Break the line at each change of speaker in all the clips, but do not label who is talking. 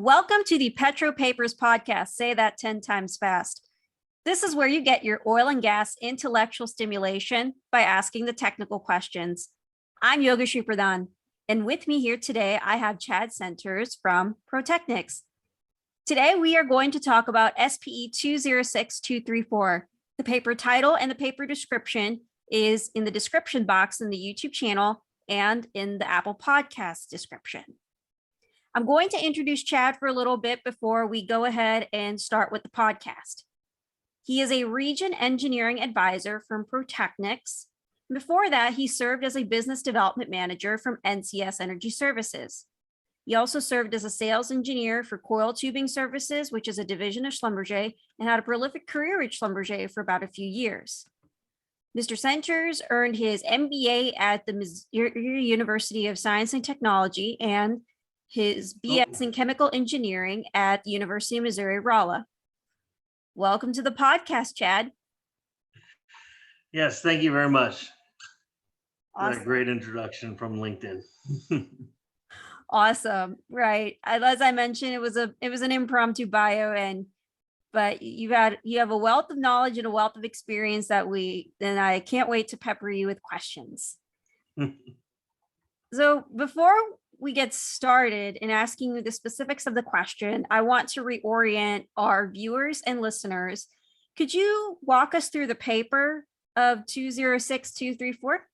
Welcome to the PetroPapers podcast. Say that 10 times fast. This is where you get your oil and gas intellectual stimulation by asking the technical questions. I'm Yogesh Pradhan, and with me here today, I have Chad Centers from ProTechnics. Today, we are going to talk about SPE 206234. The paper title and the paper description is in the description box in the YouTube channel and in the Apple Podcast description. I'm going to introduce Chad for a little bit before we go ahead and start with the podcast. He is a region engineering advisor from ProTechnics. Before that, he served as a business development manager from NCS Energy Services. He also served as a sales engineer for Coil Tubing Services, which is a division of Schlumberger, and had a prolific career at Schlumberger for about a few years. Mr. Centers earned his MBA at the Missouri University of Science and Technology and his BS in Chemical Engineering at the University of Missouri-Rolla. Welcome to the podcast, Chad.
Yes, thank you very much.
Awesome.
What a great introduction from LinkedIn.
Awesome, right? As I mentioned, it was an impromptu bio, but you have a wealth of knowledge and a wealth of experience and I can't wait to pepper you with questions. So before we get started in asking you the specifics of the question, I want to reorient our viewers and listeners. Could you walk us through the paper of 206234?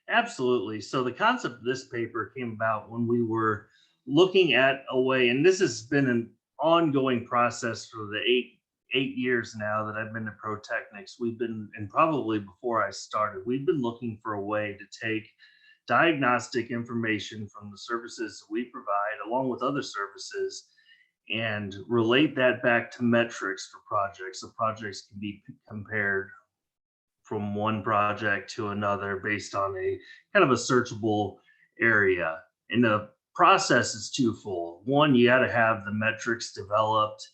Absolutely. So the concept of this paper came about when we were looking at a way, and this has been an ongoing process for the eight years now that I've been at ProTechnics. And probably before I started, we've been looking for a way to take diagnostic information from the services we provide, along with other services, and relate that back to metrics for projects. So projects can be compared from one project to another based on a kind of a searchable area. And the process is twofold. One, you got to have the metrics developed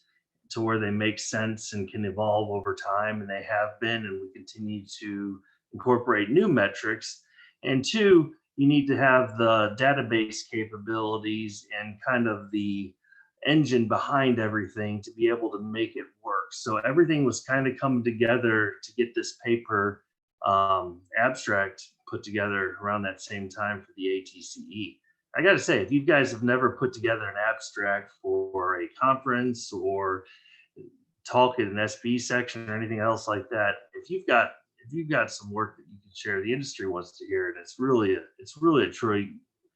to where they make sense and can evolve over time, and they have been, and we continue to incorporate new metrics. And two, you need to have the database capabilities and kind of the engine behind everything to be able to make it work. So everything was kind of coming together to get this paper abstract put together around that same time for the ATCE. I got to say, if you guys have never put together an abstract for a conference or talk in an SB section or anything else like that, if you've got some work that you can share, the industry wants to hear it. It's really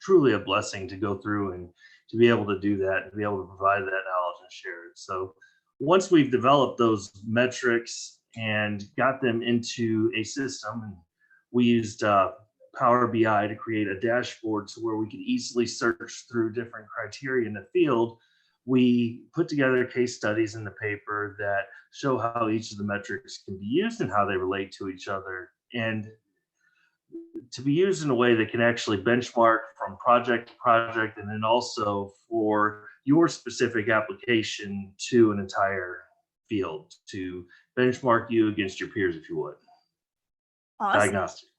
truly a blessing to go through and to be able to do that, to be able to provide that knowledge and share it. So once we've developed those metrics and got them into a system, and we used Power BI to create a dashboard so where we could easily search through different criteria in the field, we put together case studies in the paper that show how each of the metrics can be used and how they relate to each other, and to be used in a way that can actually benchmark from project to project, and then also for your specific application to an entire field to benchmark you against your peers, if you would.
Awesome.
Diagnostic.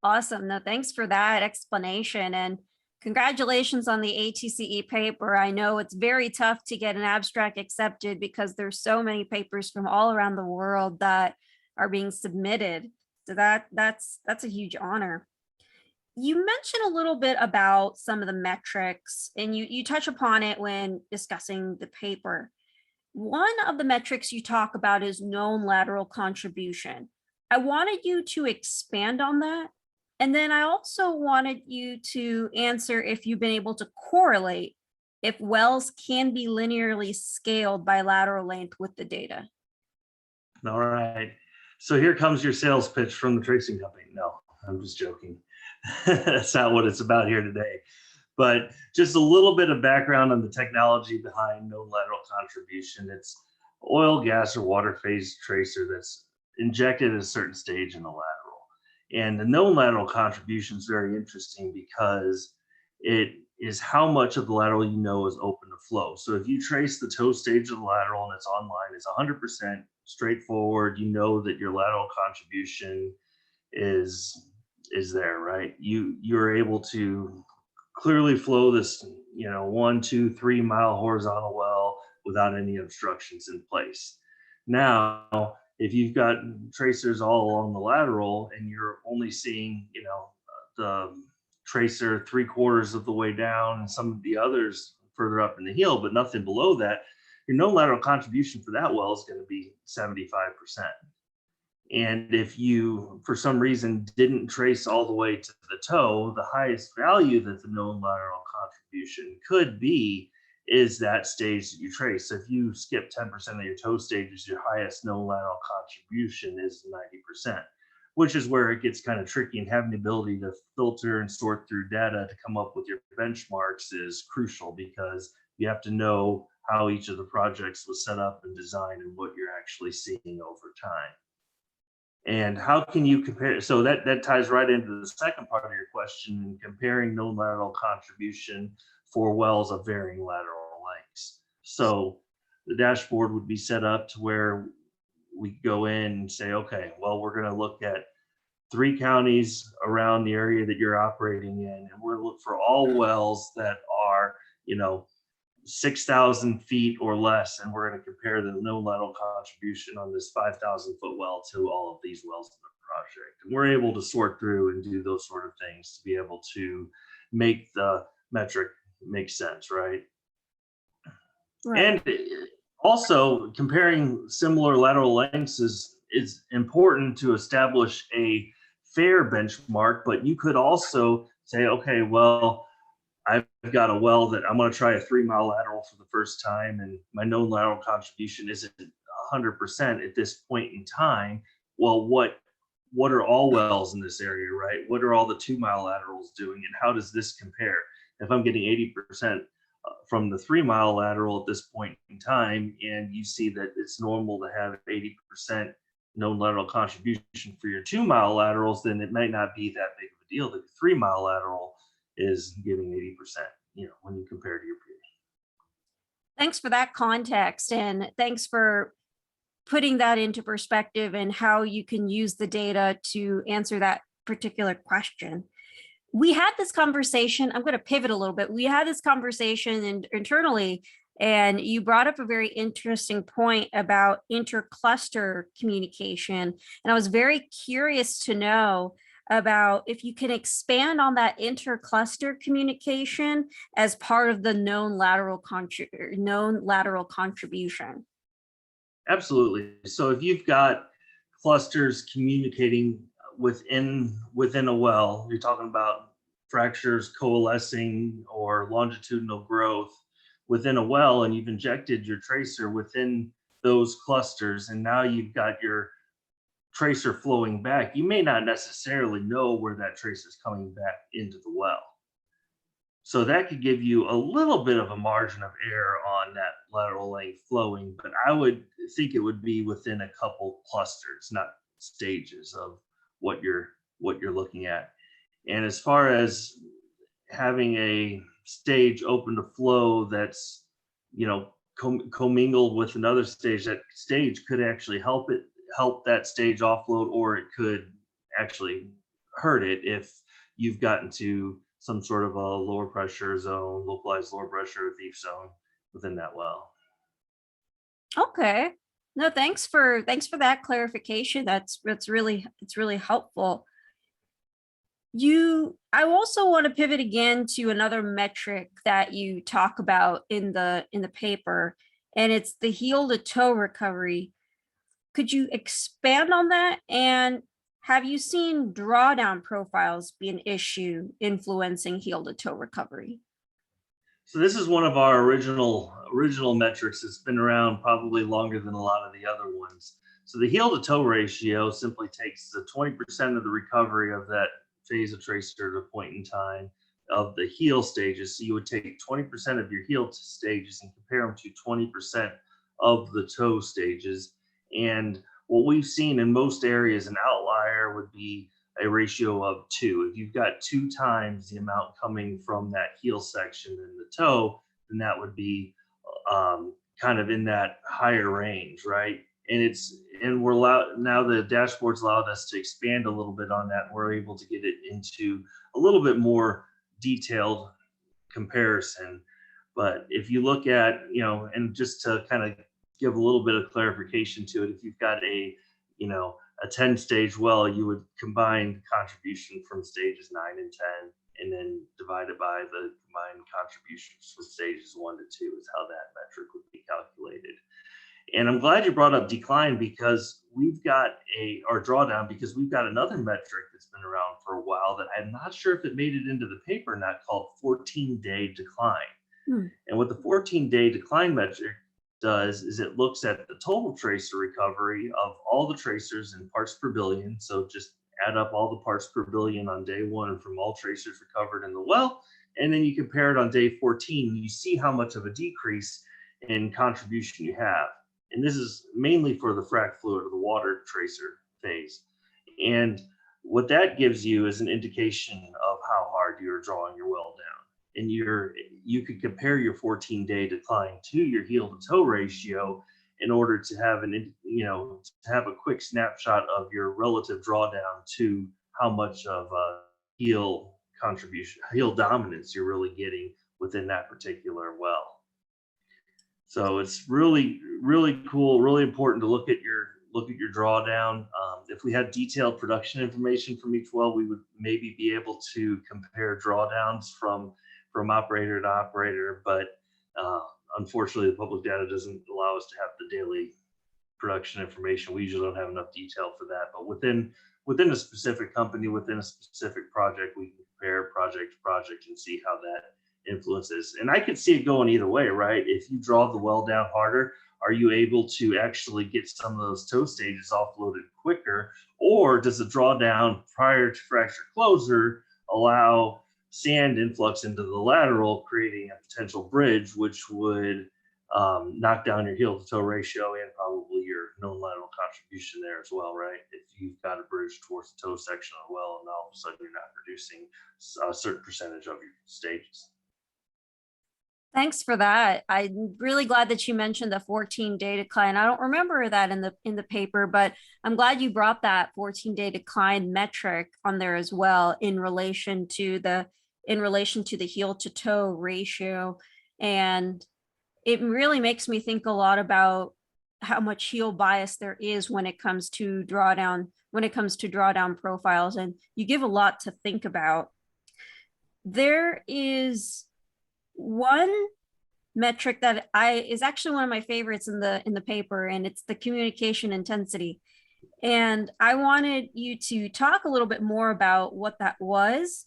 Awesome. No, thanks for that explanation, and congratulations on the ATCE paper. I know it's very tough to get an abstract accepted because there's so many papers from all around the world that are being submitted. So that's a huge honor. You mentioned a little bit about some of the metrics, and you touch upon it when discussing the paper. One of the metrics you talk about is known lateral contribution. I wanted you to expand on that. And then I also wanted you to answer if you've been able to correlate if wells can be linearly scaled by lateral length with the data.
All right. So here comes your sales pitch from the tracing company. No, I'm just joking. That's not what it's about here today. But just a little bit of background on the technology behind known lateral contribution. It's oil, gas, or water phase tracer that's injected at a certain stage in the lateral. And the known lateral contribution is very interesting because it is how much of the lateral you know is open to flow. So if you trace the toe stage of the lateral and it's online, it's 100% straightforward. You know that your lateral contribution is there, right? You're able to clearly flow this, 1, 2, 3 mile horizontal well without any obstructions in place. Now, if you've got tracers all along the lateral and you're only seeing, the tracer 3/4 of the way down and some of the others further up in the heel, but nothing below that, your no lateral contribution for that well is going to be 75%. And if you, for some reason, didn't trace all the way to the toe, the highest value that the known lateral contribution could be is that stage that you trace. So if you skip 10% of your toe stages, your highest known lateral contribution is 90%, which is where it gets kind of tricky, and having the ability to filter and sort through data to come up with your benchmarks is crucial, because you have to know how each of the projects was set up and designed and what you're actually seeing over time. And how can you compare? So that ties right into the second part of your question, comparing known lateral contribution for wells of varying lateral lengths. So the dashboard would be set up to where we go in and say, okay, well, we're going to look at 3 counties around the area that you're operating in, and we're going to look for all wells that are, 6,000 feet or less, and we're going to compare the known lateral contribution on this 5,000-foot well to all of these wells in the project. And we're able to sort through and do those sort of things to be able to make the metric make sense, right?
Right.
And also, comparing similar lateral lengths is important to establish a fair benchmark, but you could also say, okay, well, I've got a well that I'm going to try a 3-mile lateral for the first time, and my known lateral contribution isn't 100% at this point in time. Well, what are all wells in this area, right? What are all the 2-mile laterals doing, and how does this compare? If I'm getting 80% from the 3-mile lateral at this point in time, and you see that it's normal to have 80% known lateral contribution for your 2-mile laterals, then it might not be that big of a deal that the 3-mile lateral is giving 80%, when you compare to your peers.
Thanks for that context, and thanks for putting that into perspective and how you can use the data to answer that particular question. We had this conversation. I'm going to pivot a little bit. We had this conversation internally, and you brought up a very interesting point about intercluster communication. And I was very curious to know about if you can expand on that intercluster communication as part of the known lateral contribution.
Absolutely. So if you've got clusters communicating within a well, you're talking about fractures coalescing or longitudinal growth within a well, and you've injected your tracer within those clusters, and now you've got your tracer flowing back, you may not necessarily know where that tracer is coming back into the well. So that could give you a little bit of a margin of error on that lateral length flowing, but I would think it would be within a couple clusters, not stages of what you're looking at. And as far as having a stage open to flow that's, commingled with another stage, that stage could actually help that stage offload, or it could actually hurt it if you've gotten to some sort of a lower pressure zone, localized lower pressure thief zone within that well.
Okay. No, thanks for that clarification. It's really helpful. I also want to pivot again to another metric that you talk about in the paper, and it's the heel to toe recovery. Could you expand on that? And have you seen drawdown profiles be an issue influencing heel to toe recovery?
So this is one of our original metrics. It's been around probably longer than a lot of the other ones. So the heel to toe ratio simply takes the 20% of the recovery of that phase of tracer at a point in time of the heel stages. So you would take 20% of your heel stages and compare them to 20% of the toe stages. And what we've seen in most areas, an outlier would be a ratio of 2. If you've got 2 times the amount coming from that heel section and the toe, then that would be kind of in that higher range, right? And we're allowed now, the dashboard's allowed us to expand a little bit on that. We're able to get it into a little bit more detailed comparison. But if you look at, and just to kind of give a little bit of clarification to it, if you've got a 10 stage well, you would combine contribution from stages 9 and 10, and then divide it by the combined contributions from stages 1 to 2 is how that metric would be calculated. And I'm glad you brought up decline, because we've got or drawdown, because we've got another metric that's been around for a while that I'm not sure if it made it into the paper or not, called 14-day decline. And what the 14-day decline metric does is it looks at the total tracer recovery of all the tracers in parts per billion. So just add up all the parts per billion on day 1 from all tracers recovered in the well, and then you compare it on day 14, and you see how much of a decrease in contribution you have. And this is mainly for the frac fluid or the water tracer phase. And what that gives you is an indication of how hard you're drawing your well down. And you could compare your 14-day decline to your heel to toe ratio in order to have a quick snapshot of your relative drawdown to how much of a heel dominance you're really getting within that particular well. So it's really, really cool, really important to look at your drawdown. If we had detailed production information from each well, we would maybe be able to compare drawdowns from operator to operator, but unfortunately, the public data doesn't allow us to have the daily production information. We usually don't have enough detail for that. But within a specific company, within a specific project, we can compare project to project and see how that influences. And I could see it going either way, right? If you draw the well down harder, are you able to actually get some of those toe stages offloaded quicker? Or does the drawdown prior to fracture closure allow sand influx into the lateral, creating a potential bridge, which would knock down your heel to toe ratio and probably your known lateral contribution there as well, right? If you've got a bridge towards the toe section of the well, and all of a sudden you're not producing a certain percentage of your stages.
Thanks for that. I'm really glad that you mentioned the 14-day decline. I don't remember that in the paper, but I'm glad you brought that 14-day decline metric on there as well in relation to the heel to toe ratio. And it really makes me think a lot about how much heel bias there is when it comes to drawdown profiles. And you give a lot to think about. There is one metric that is actually one of my favorites in the paper, and it's the communication intensity. And I wanted you to talk a little bit more about what that was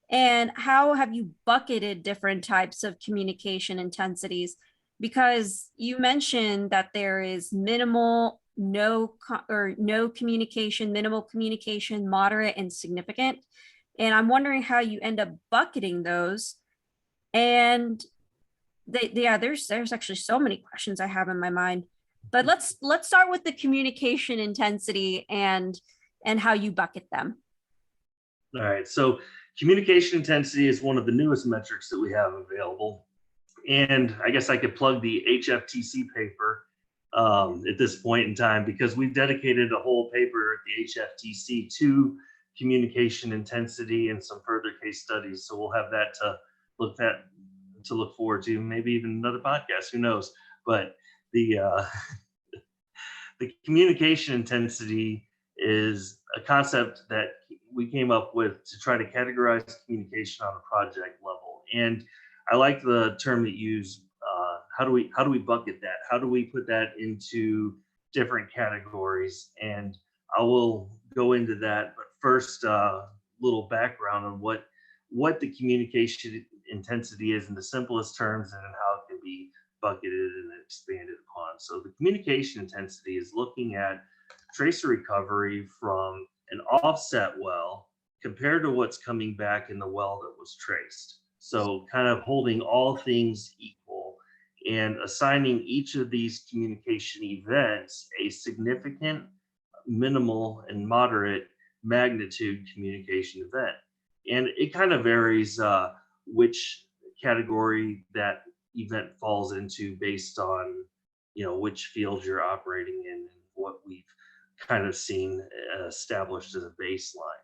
and how have you bucketed different types of communication intensities, because you mentioned that there is no communication, minimal communication, moderate, and significant. And I'm wondering how you end up bucketing those. And there's actually so many questions I have in my mind, but let's start with the communication intensity and how you bucket them.
All right, so communication intensity is one of the newest metrics that we have available, and I guess I could plug the HFTC paper at this point in time, because we've dedicated a whole paper at the HFTC to communication intensity and some further case studies. So we'll have that to look forward to, maybe even another podcast, who knows. But the communication intensity is a concept that we came up with to try to categorize communication on a project level. And I like the term that you use. How do we bucket that? How do we put that into different categories? And I will go into that, but first, little background on what the communication intensity is in the simplest terms, and how it can be bucketed and expanded upon. So the communication intensity is looking at tracer recovery from an offset well compared to what's coming back in the well that was traced. So kind of holding all things equal and assigning each of these communication events a significant, minimal, and moderate magnitude communication event. And it kind of varies which category that event falls into based on, which field you're operating in and what we've kind of seen established as a baseline.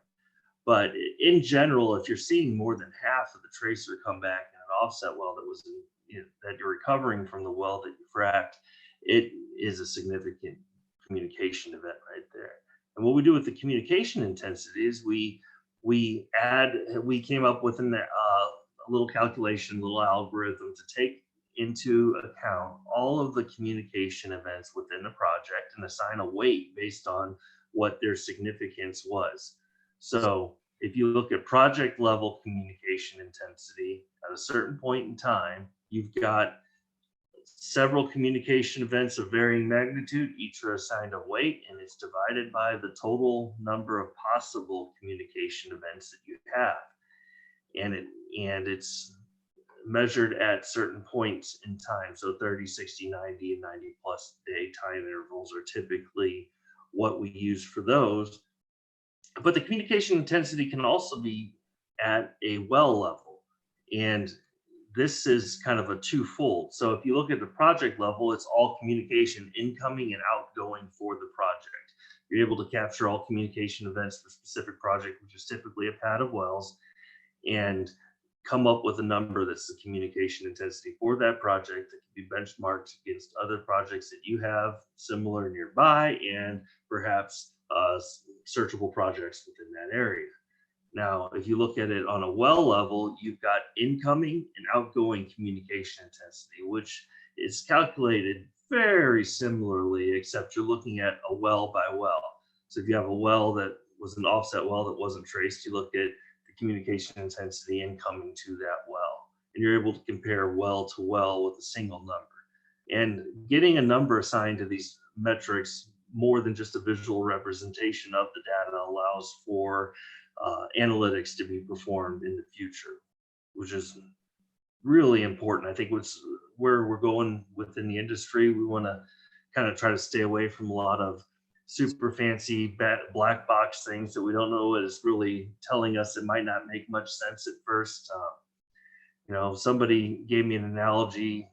But in general, if you're seeing more than half of the tracer come back in offset well that was that you're recovering from the well that you fracked, it is a significant communication event right there. And what we do with the communication intensity is we came up with a little calculation, a little algorithm to take into account all of the communication events within the project and assign a weight based on what their significance was. So if you look at project level communication intensity at a certain point in time, you've got several communication events of varying magnitude. Each are assigned a weight, and it's divided by the total number of possible communication events that you have. And it's measured at certain points in time. So 30, 60, 90, and 90 plus day time intervals are typically what we use for those. But the communication intensity can also be at a well level. And this is kind of a twofold. So if you look at the project level, it's all communication incoming and outgoing for the project. You're able to capture all communication events for a specific project, which is typically a pad of wells, and come up with a number that's the communication intensity for that project that can be benchmarked against other projects that you have similar nearby, and perhaps searchable projects within that area. Now, if you look at it on a well level, you've got incoming and outgoing communication intensity, which is calculated very similarly, except you're looking at a well by well. So if you have a well that was an offset well that wasn't traced, you look at the communication intensity incoming to that well, and you're able to compare well to well with a single number. And getting a number assigned to these metrics, more than just a visual representation of the data, allows for analytics to be performed in the future, which is really important. I think what's where we're going within the industry. We want to kind of try to stay away from a lot of super fancy black box things that we don't know what is really telling us. It might not make much sense at first. Somebody gave me an analogy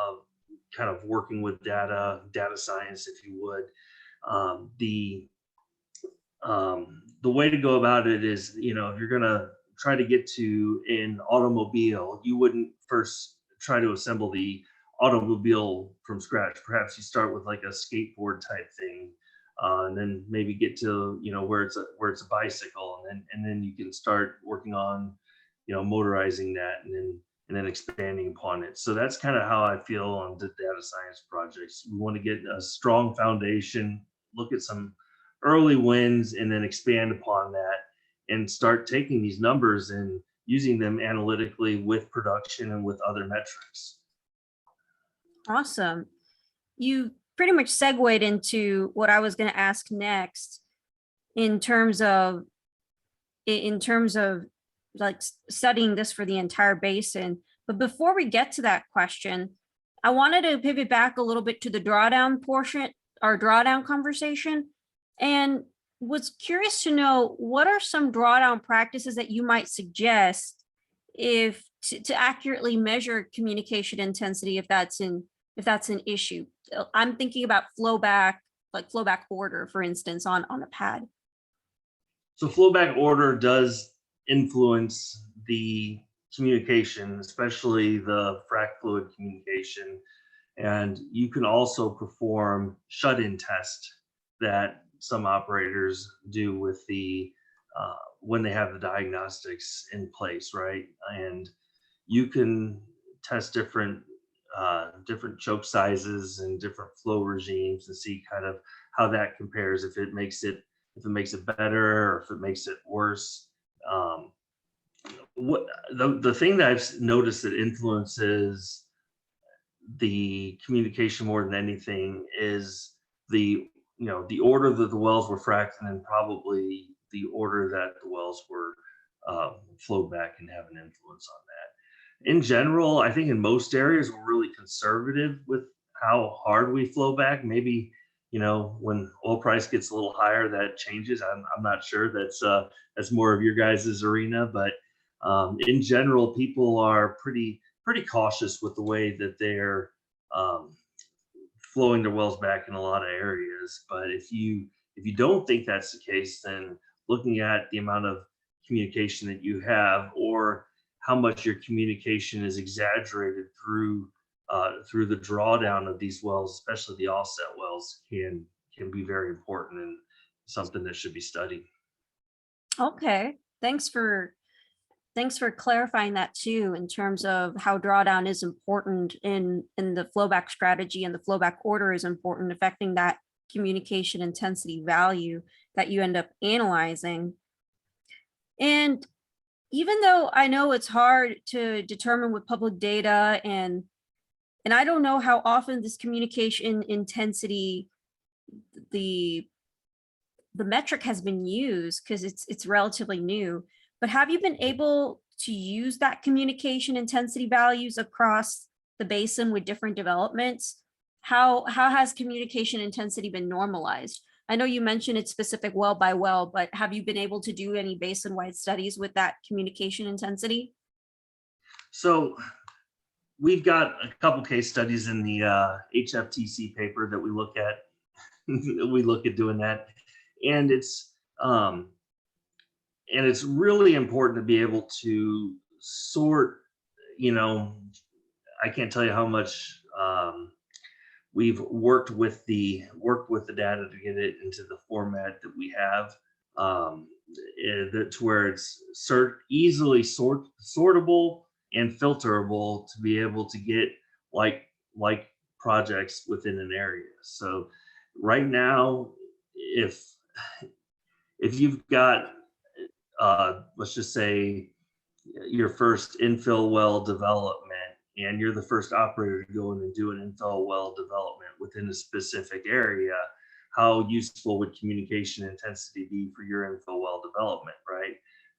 of kind of working with data science, if you would. The way to go about it is, if you're going to try to get to an automobile, you wouldn't first try to assemble the automobile from scratch. Perhaps you start with like a skateboard type thing, and then maybe get to where it's a bicycle, and then you can start working on motorizing that, and then expanding upon it. So that's kind of how I feel on the data science projects. We want to get a strong foundation, look at some early wins, and then expand upon that and start taking these numbers and using them analytically with production and with other metrics.
Awesome. You pretty much segued into what I was going to ask next in terms of like studying this for the entire basin. But before we get to that question, I wanted to pivot back a little bit to the drawdown portion, our drawdown conversation, and was curious to know what are some drawdown practices that you might suggest if to accurately measure communication intensity if that's an issue. I'm thinking about flowback order, for instance, on a pad.
So flowback order does influence the communication, especially the frac fluid communication. And you can also perform shut-in test that some operators do with the when they have the diagnostics in place, right? And you can test different choke sizes and different flow regimes and see kind of how that compares, if it makes it better or if it makes it worse. What the thing that I've noticed that influences the communication more than anything is the order that the wells were fracked, and then probably the order that the wells were flowed back, and have an influence on that. In general, I think in most areas we're really conservative with how hard we flow back. Maybe when oil price gets a little higher, that changes. I'm not sure. That's more of your guys' arena, but in general, people are pretty cautious with the way that they're flowing their wells back in a lot of areas. But if you don't think that's the case, then looking at the amount of communication that you have, or how much your communication is exaggerated through the drawdown of these wells, especially the offset wells, can be very important and something that should be studied.
Okay, thanks for clarifying that too, in terms of how drawdown is important in the flowback strategy, and the flowback order is important, affecting that communication intensity value that you end up analyzing. And even though I know it's hard to determine with public data, and I don't know how often this communication intensity, the metric has been used, because it's relatively new, but have you been able to use that communication intensity values across the basin with different developments? How has communication intensity been normalized? I know you mentioned it's specific well by well, but have you been able to do any basin-wide studies with that communication intensity?
So we've got a couple case studies in the HFTC paper that we look at. We look at doing that, and it's really important to be able to sort. I can't tell you how much we've worked with the data to get it into the format that we have, to where it's easily sortable and filterable, to be able to get like projects within an area. So right now, if you've got let's just say your first infill well development, and you're the first operator to go in and do an infill well development within a specific area, how useful would communication intensity be for your infill well development, right?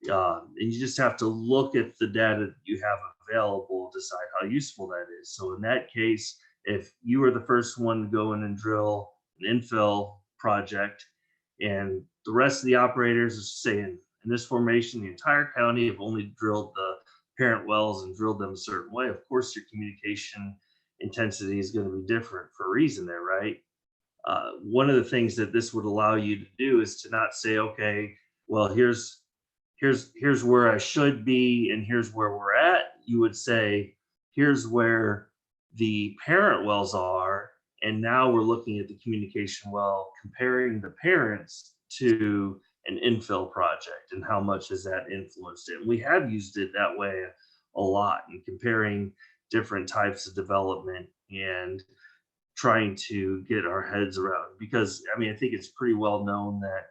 And you just have to look at the data that you have available, decide how useful that is. So in that case, if you were the first one to go in and drill an infill project, and the rest of the operators are saying, in this formation, the entire county have only drilled the parent wells and drilled them a certain way, of course your communication intensity is going to be different for a reason there, right? One of the things that this would allow you to do is to not say, okay, well, here's where I should be and here's where we're at. You would say, here's where the parent wells are, and now we're looking at the communication well, comparing the parents to an infill project, and how much has that influenced it. And we have used it that way a lot, in comparing different types of development and trying to get our heads around, because I mean, I think it's pretty well known that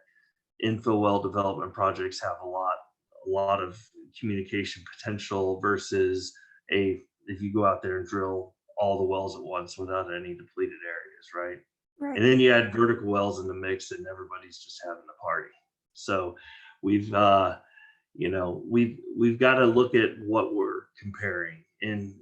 infill well development projects have a lot of communication potential versus if you go out there and drill all the wells at once without any depleted areas, right?
Right.
And then you add vertical wells in the mix, and everybody's just having a party. So we've got to look at what we're comparing, and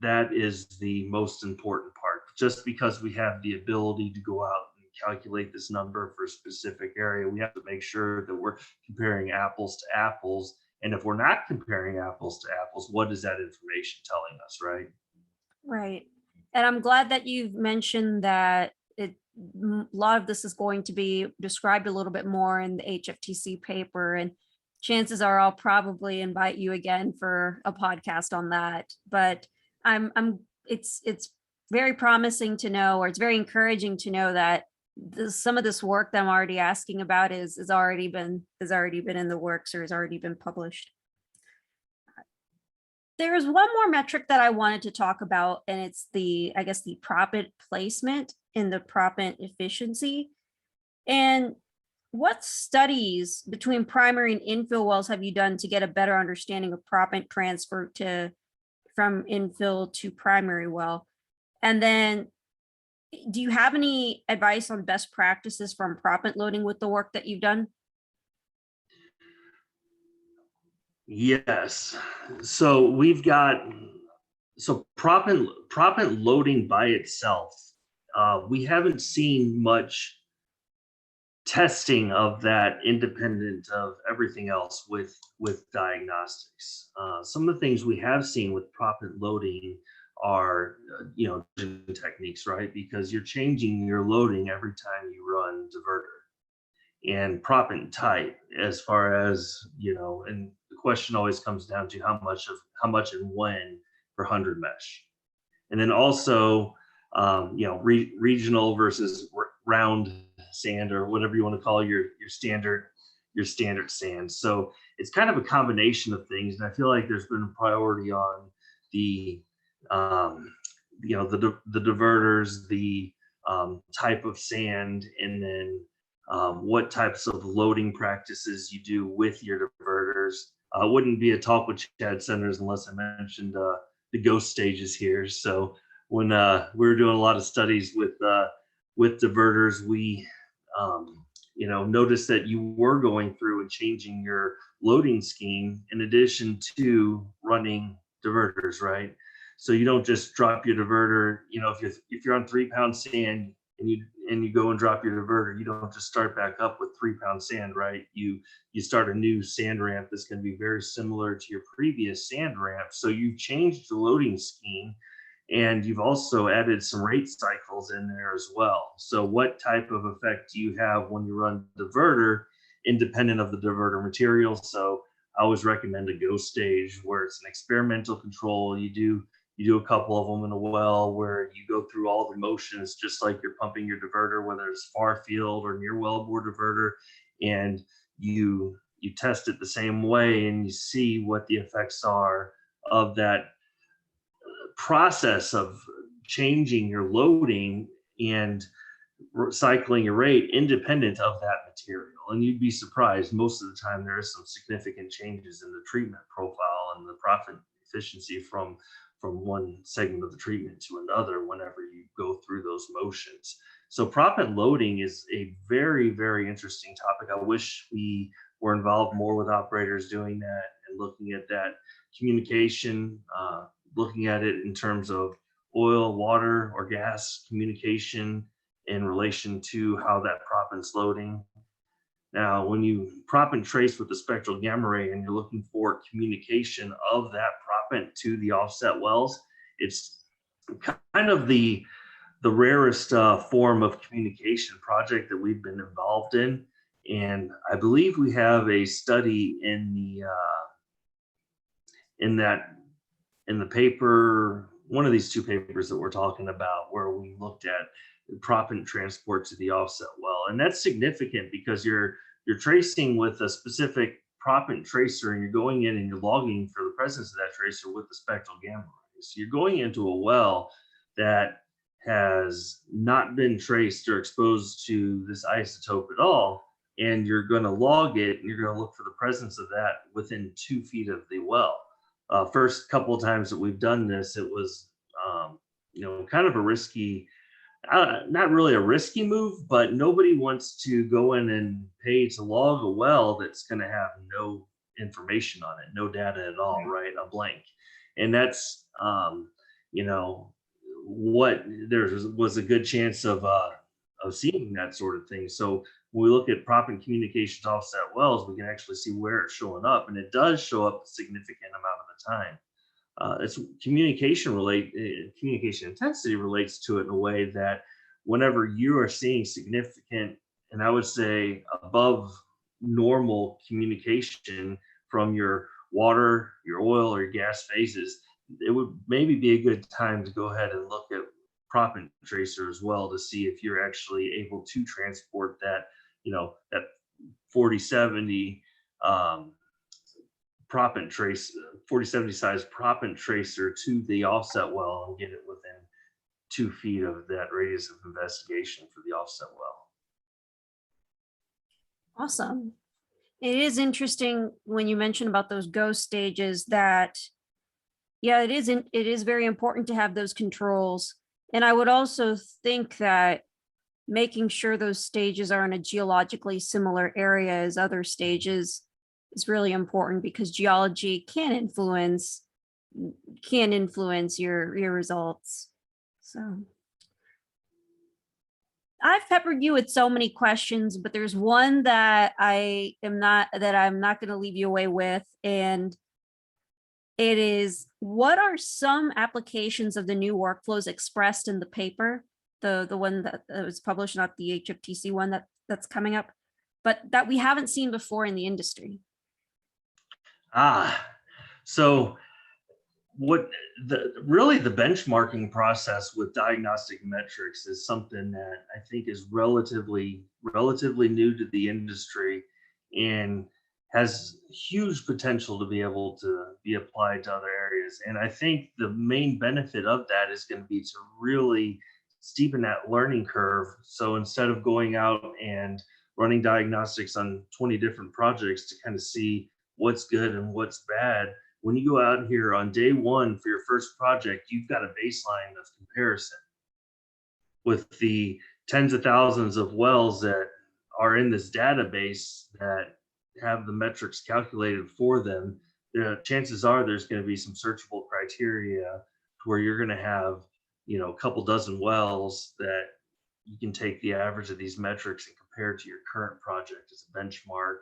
that is the most important part. Just because we have the ability to go out and calculate this number for a specific area, we have to make sure that we're comparing apples to apples. And if we're not comparing apples to apples, what is that information telling us, right?
Right. And I'm glad that you've mentioned that a lot of this is going to be described a little bit more in the HFTC paper, and chances are I'll probably invite you again for a podcast on that. But it's very promising to know, or it's very encouraging to know that some of this work that I'm already asking about is already been in the works, or has already been published. There is one more metric that I wanted to talk about, and it's the proppant placement and the proppant efficiency. And what studies between primary and infill wells have you done to get a better understanding of proppant transfer from infill to primary well? And then, do you have any advice on best practices from proppant loading with the work that you've done?
Yes. So we've got proppant loading by itself. We haven't seen much testing of that independent of everything else with diagnostics. Some of the things we have seen with proppant loading are techniques, right? Because you're changing your loading every time you run diverter. and proppant type, as far as, and the question always comes down to how much and when for 100 mesh. And then also, regional versus round sand, or whatever you want to call your standard sand. So it's kind of a combination of things, and I feel like there's been a priority on the the diverters, the type of sand, and then what types of loading practices you do with your diverters. Wouldn't be a talk with Chad Centers unless I mentioned the ghost stages here. So when we were doing a lot of studies with diverters, we noticed that you were going through and changing your loading scheme in addition to running diverters, right? So you don't just drop your diverter. If you're on 3-pound sand and you go and drop your diverter, you don't just start back up with 3-pound sand, right? You start a new sand ramp that's going to be very similar to your previous sand ramp. So you've changed the loading scheme, and you've also added some rate cycles in there as well. So what type of effect do you have when you run diverter independent of the diverter material? So I always recommend a go stage where it's an experimental control. You do a couple of them in a well where you go through all the motions, just like you're pumping your diverter, whether it's far field or near wellbore diverter, and you test it the same way, and you see what the effects are of that process of changing your loading and cycling your rate independent of that material. And you'd be surprised, most of the time there is some significant changes in the treatment profile and the profit efficiency from one segment of the treatment to another whenever you go through those motions. So proppant loading is a very, very interesting topic. I wish we were involved more with operators doing that and looking at that communication, looking at it in terms of oil, water, or gas communication in relation to how that proppant's loading. Now, when you proppant trace with the spectral gamma ray and you're looking for communication of that proppant to the offset wells, it's kind of the rarest form of communication project that we've been involved in. And I believe we have a study in the paper, one of these two papers that we're talking about, where we looked at proppant transport to the offset well. And that's significant because you're tracing with a specific proppant tracer, and you're going in and you're logging for the presence of that tracer with the spectral gamma ray. So you're going into a well that has not been traced or exposed to this isotope at all, and you're going to log it, and you're going to look for the presence of that within 2 feet of the well. First couple of times that we've done this, it was kind of a risky, not really a risky move, but nobody wants to go in and pay to log a well that's going to have no information on it, no data at all, right? A blank. And that's what there was a good chance of seeing that sort of thing. So when we look at proppant communication to offset wells, we can actually see where it's showing up, and it does show up a significant amount of the time. It's communication intensity relates to it in a way that whenever you are seeing significant, and I would say above normal communication from your water, your oil, or your gas phases, it would maybe be a good time to go ahead and look at proppant tracer as well to see if you're actually able to transport that, that 4070 proppant trace, 4070 size proppant tracer to the offset well and get it within 2 feet of that radius of investigation for the offset well.
Awesome. It is interesting when you mention about those ghost stages that, yeah, it is very important to have those controls. And I would also think that making sure those stages are in a geologically similar area as other stages is really important, because geology can influence your results. So I've peppered you with so many questions, but there's one that I'm not going to leave you away with, and it is, what are some applications of the new workflows expressed in the paper, the one that was published, not the HFTC one that's coming up? but that we haven't seen before in the industry?
So what the benchmarking process with diagnostic metrics is something that I think is relatively new to the industry and has huge potential to be able to be applied to other areas. And I think the main benefit of that is going to be to really steepen that learning curve. So instead of going out and running diagnostics on 20 different projects to kind of see what's good and what's bad, when you go out here on day one for your first project, you've got a baseline of comparison with the tens of thousands of wells that are in this database that have the metrics calculated for them. The chances are there's going to be some searchable criteria where you're going to have, a couple dozen wells that you can take the average of these metrics and compare to your current project as a benchmark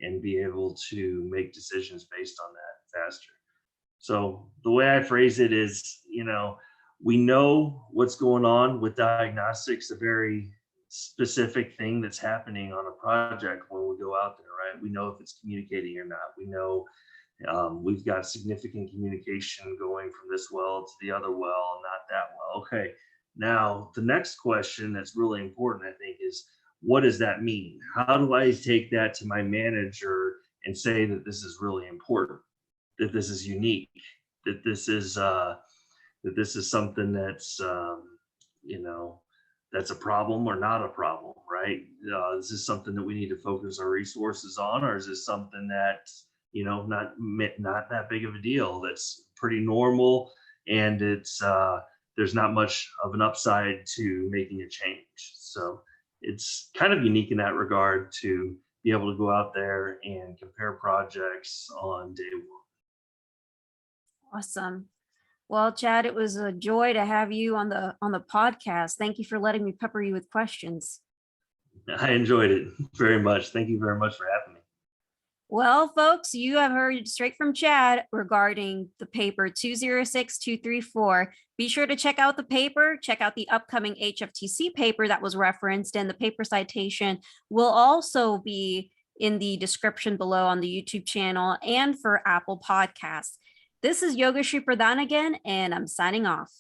and be able to make decisions based on that faster. So the way I phrase it is, we know what's going on with diagnostics, a very specific thing that's happening on a project when we go out there, right? We know if it's communicating or not. We know we've got significant communication going from this well to the other well, not that well. Okay. Now, the next question that's really important, I think, is what does that mean? How do I take that to my manager and say that this is really important, that this is unique, that this is something that's that's a problem or not a problem, right? Is this something that we need to focus our resources on, or is this something that's not that big of a deal? That's pretty normal, and it's there's not much of an upside to making a change. So it's kind of unique in that regard to be able to go out there and compare projects on day one.
Awesome. Well, Chad, it was a joy to have you on the podcast. Thank you for letting me pepper you with questions.
I enjoyed it very much. Thank you very much for having me.
Well, folks, you have heard straight from Chad regarding the paper 206234. Be sure to check out the paper, check out the upcoming HFTC paper that was referenced, and the paper citation will also be in the description below on the YouTube channel and for Apple Podcasts. This is Yogashri Pradhan again, and I'm signing off.